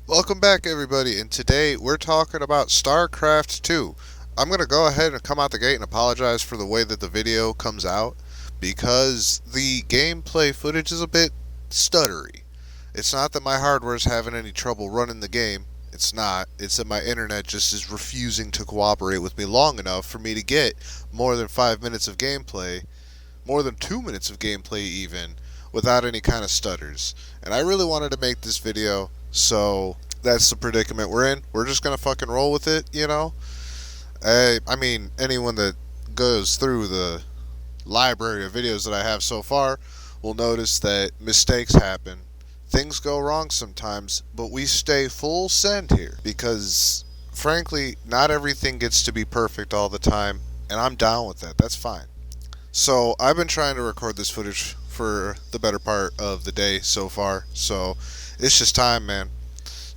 Welcome back, everybody, and today we're talking about StarCraft 2. I'm going to go ahead and come out the gate and apologize for the way that the video comes out because the gameplay footage is a bit stuttery. It's not that my hardware's having any trouble running the game. It's not. It's that my internet just is refusing to cooperate with me long enough for me to get more than 5 minutes of gameplay, more than 2 minutes of gameplay even, without any kind of stutters. And I really wanted to make this video, so that's the predicament we're in. We're just gonna fucking roll with it. I mean, anyone that goes through the library of videos that I have so far will notice that mistakes happen. Things go wrong sometimes, but we stay full send here because, frankly, not everything gets to be perfect all the time, and I'm down with that. That's fine. So I've been trying to record this footage for the better part of the day so far. So it's just time, man.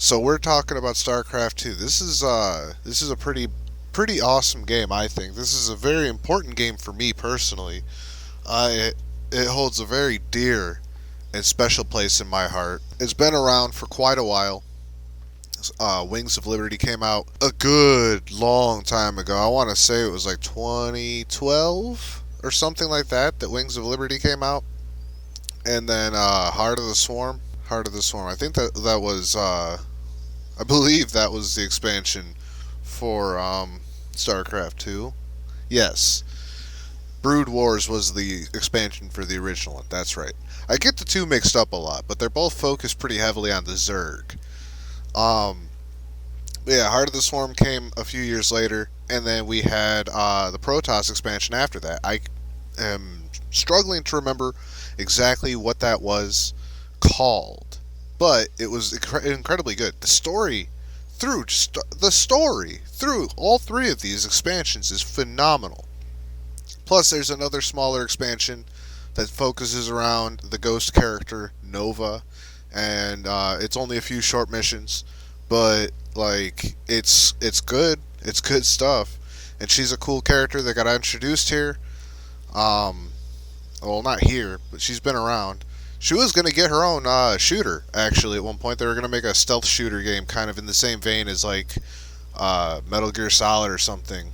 So we're talking about StarCraft 2. This is a pretty awesome game, I think. This is a very important game for me personally. It holds a very dear and special place in my heart. It's been around for quite a while. Wings of Liberty came out a good long time ago. I want to say it was like 2012 or something like that Wings of Liberty came out, and then Heart of the Swarm. I think that was I believe that was the expansion for StarCraft 2. Yes, Brood Wars was the expansion for the original one. That's right. I get the two mixed up a lot, but they're both focused pretty heavily on the Zerg. Um, yeah, Heart of the Swarm came a few years later, and then we had the Protoss expansion after that. I am struggling to remember exactly what that was called, but it was incredibly good. The story through all three of these expansions is phenomenal. Plus, there's another smaller expansion that focuses around the ghost character Nova, and it's only a few short missions, but like it's good. It's good stuff, and she's a cool character that got introduced here. Um, well, not here, but she's been around. She was going to get her own shooter, actually, at one point. They were going to make a stealth shooter game kind of in the same vein as, like, Metal Gear Solid or something,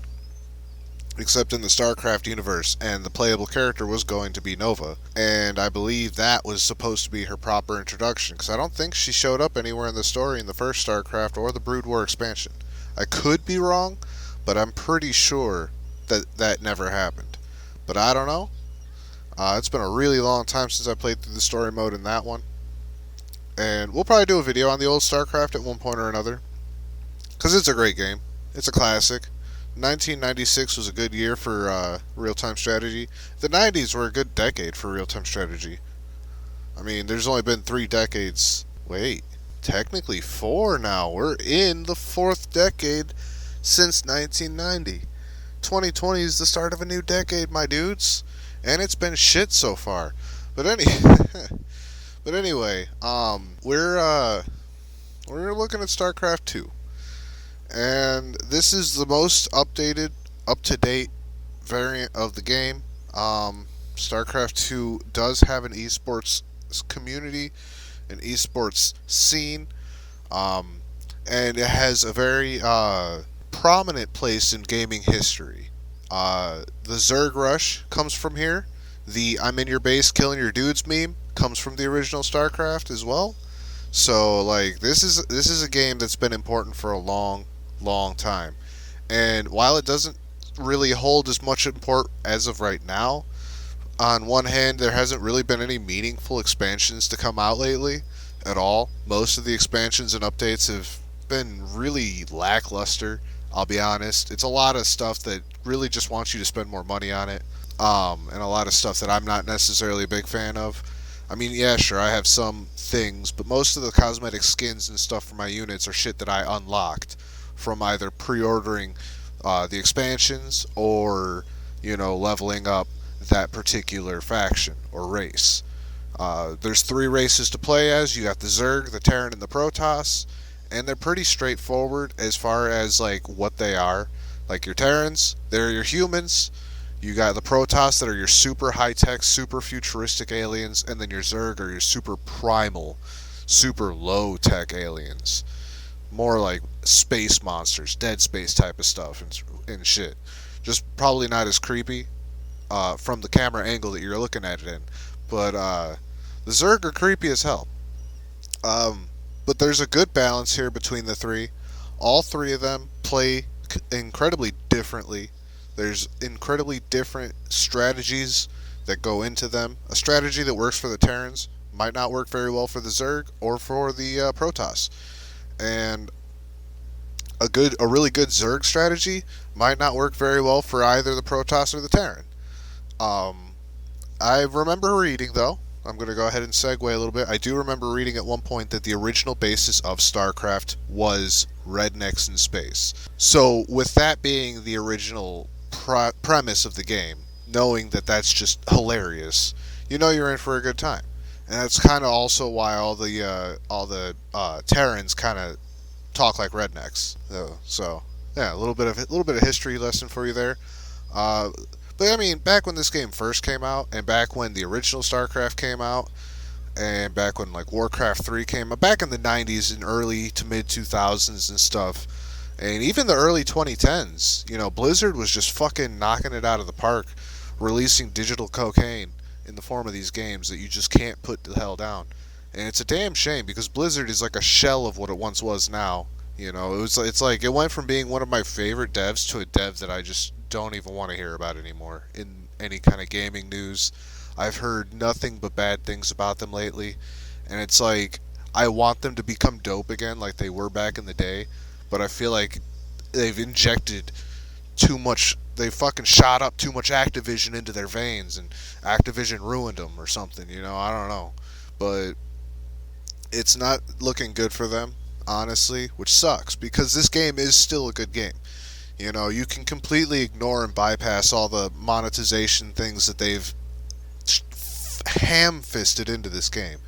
except in the StarCraft universe, and the playable character was going to be Nova. And I believe that was supposed to be her proper introduction, because I don't think she showed up anywhere in the story in the first StarCraft or the Brood War expansion. I could be wrong, but I'm pretty sure that that never happened. But I don't know. It's been a really long time since I played through the story mode in that one. And we'll probably do a video on the old StarCraft at one point or another. Because it's a great game. It's a classic. 1996 was a good year for real-time strategy. The 90s were a good decade for real-time strategy. I mean, there's only been 3 decades. Wait, technically 4 now. We're in the 4th decade since 1990. 2020 is the start of a new decade, my dudes, and it's been shit so far. But but anyway, we're looking at StarCraft 2, and this is the most updated, up to date variant of the game. StarCraft 2 does have an esports community, an esports scene, um, and it has a very prominent place in gaming history. The Zerg Rush comes from here. The "I'm in your base killing your dudes" meme comes from the original StarCraft as well. So like this is a game that's been important for a long time. And while it doesn't really hold as much import as of right now, on one hand there hasn't really been any meaningful expansions to come out lately at all. Most of the expansions and updates have been really lackluster. I'll be honest. It's a lot of stuff that really just wants you to spend more money on it, and a lot of stuff that I'm not necessarily a big fan of. I mean, yeah, sure, I have some things, but most of the cosmetic skins and stuff for my units are shit that I unlocked from either pre-ordering the expansions or, leveling up that particular faction or race. There's 3 races to play as. You got the Zerg, the Terran, and the Protoss, and they're pretty straightforward as far as like what they are. Like your Terrans, they're your humans. You got the Protoss that are your super high tech, super futuristic aliens, and then your Zerg are your super primal, super low tech aliens. more like space monsters, Dead Space type of stuff and shit. Just probably not as creepy from the camera angle that you're looking at it in. But the Zerg are creepy as hell. Um, but there's a good balance here between the three. All three of them play incredibly differently. There's incredibly different strategies that go into them. A strategy that works for the Terrans might not work very well for the Zerg or for the Protoss. And a really good Zerg strategy might not work very well for either the Protoss or the Terran. Um, I remember reading, though, I'm going to go ahead and segue a little bit. I do remember reading at one point that the original basis of StarCraft was rednecks in space. So, with that being the original premise of the game, knowing that that's just hilarious, you know you're in for a good time. And that's kind of also why all the Terrans kind of talk like rednecks. So, yeah, a little bit of history lesson for you there. Uh, but I mean, back when this game first came out, and back when the original StarCraft came out, and back when like Warcraft 3 came out, back in the 90s and early to mid 2000s and stuff, and even the early 2010s, Blizzard was just fucking knocking it out of the park, releasing digital cocaine in the form of these games that you just can't put the hell down. And it's a damn shame because Blizzard is like a shell of what it once was now. It's like it went from being one of my favorite devs to a dev that I just don't even want to hear about anymore in any kind of gaming news. I've heard nothing but bad things about them lately, and it's like I want them to become dope again like they were back in the day, but I feel like they've injected too much. They fucking shot up too much Activision into their veins, and Activision ruined them or something. I don't know, but it's not looking good for them, honestly, which sucks because this game is still a good game. You can completely ignore and bypass all the monetization things that they've ham-fisted into this game.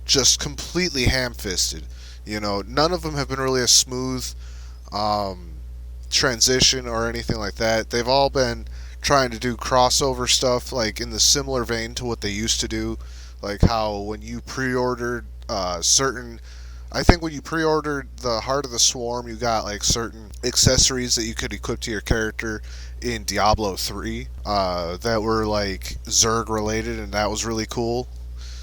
Just completely ham-fisted. None of them have been really a smooth um, transition or anything like that. They've all been trying to do crossover stuff, like in the similar vein to what they used to do, like how when you pre-ordered certain. I think when you pre-ordered the Heart of the Swarm, you got like certain accessories that you could equip to your character in Diablo 3 that were like Zerg related, and that was really cool.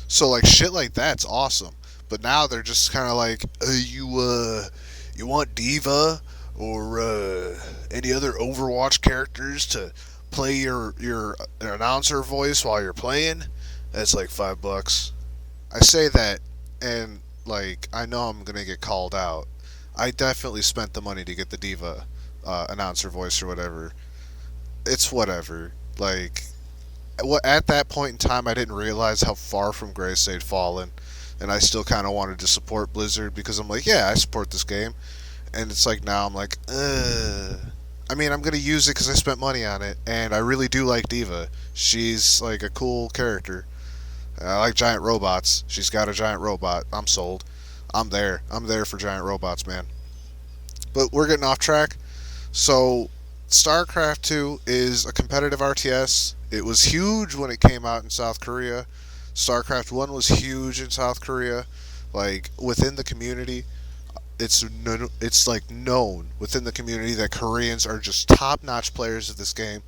So like shit like that's awesome. But now they're just kind of like, you want Diva or any other Overwatch characters to play your announcer voice while you're playing? That's like $5. I say that, and like I know I'm gonna get called out. I definitely spent the money to get the Diva announcer voice or whatever. It's whatever. Like, at that point in time, I didn't realize how far from grace they'd fallen, and I still kind of wanted to support Blizzard because I'm like, yeah, I support this game, and it's like now I'm like, ugh. I mean, I'm gonna use it because I spent money on it, and I really do like Diva. She's like a cool character. I like giant robots. She's got a giant robot. I'm sold. I'm there. I'm there for giant robots, man. But we're getting off track. So, StarCraft 2 is a competitive RTS. It was huge when it came out in South Korea. StarCraft 1 was huge in South Korea. Like, within the community, it's like known within the community that Koreans are just top-notch players of this game.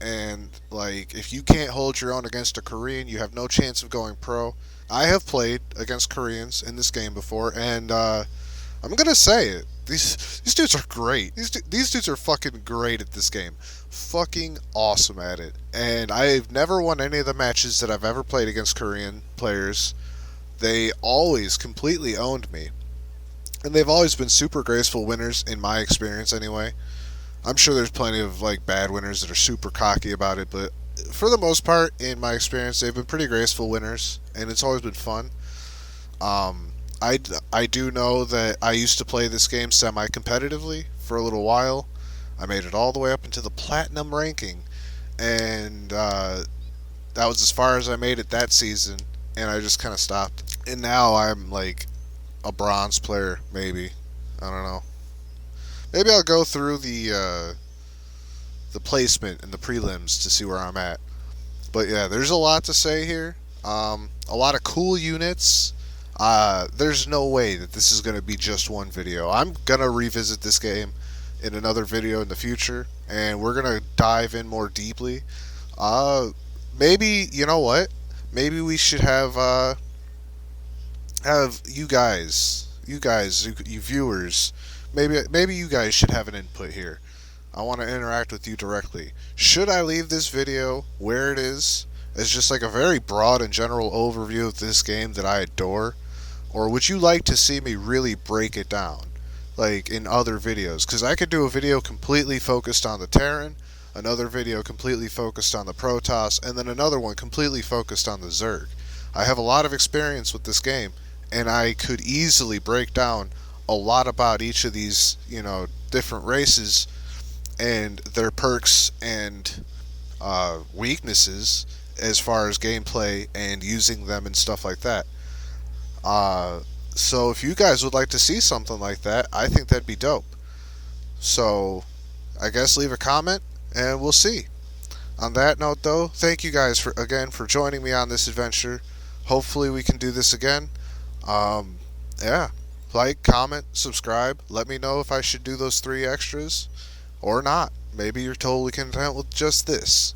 And like, if you can't hold your own against a Korean, you have no chance of going pro. I have played against Koreans in this game before, and I'm gonna say it. These dudes are great. These dudes are fucking great at this game. Fucking awesome at it. And I've never won any of the matches that I've ever played against Korean players. They always completely owned me. And they've always been super graceful winners, in my experience anyway. I'm sure there's plenty of like bad winners that are super cocky about it, but for the most part, in my experience, they've been pretty graceful winners, and it's always been fun. Um, I do know that I used to play this game semi-competitively for a little while. I made it all the way up into the platinum ranking, and that was as far as I made it that season, and I just kind of stopped. And now I'm like a bronze player, maybe. I don't know. Maybe I'll go through the placement and the prelims to see where I'm at. But yeah, there's a lot to say here. A lot of cool units. There's no way that this is going to be just one video. I'm going to revisit this game in another video in the future, and we're going to dive in more deeply. Uh, Maybe, you know what? Maybe we should have you viewers. Maybe you guys should have an input here. I want to interact with you directly. Should I leave this video where it is, as just like a very broad and general overview of this game that I adore? Or would you like to see me really break it down, like in other videos? Because I could do a video completely focused on the Terran, another video completely focused on the Protoss, and then another one completely focused on the Zerg. I have a lot of experience with this game, and I could easily break down a lot about each of these, different races and their perks and weaknesses as far as gameplay and using them and stuff like that. Uh, so if you guys would like to see something like that, I think that'd be dope. So I guess leave a comment and we'll see. On that note, though, thank you guys for joining me on this adventure. Hopefully we can do this again. Um, yeah, like, comment, subscribe. Let me know if I should do those 3 extras or not. Maybe you're totally content with just this.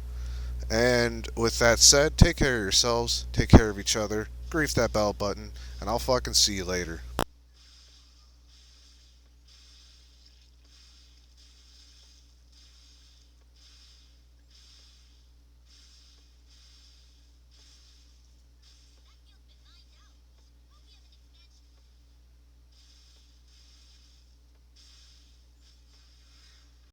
And with that said, take care of yourselves, take care of each other, grief that bell button, and I'll fucking see you later.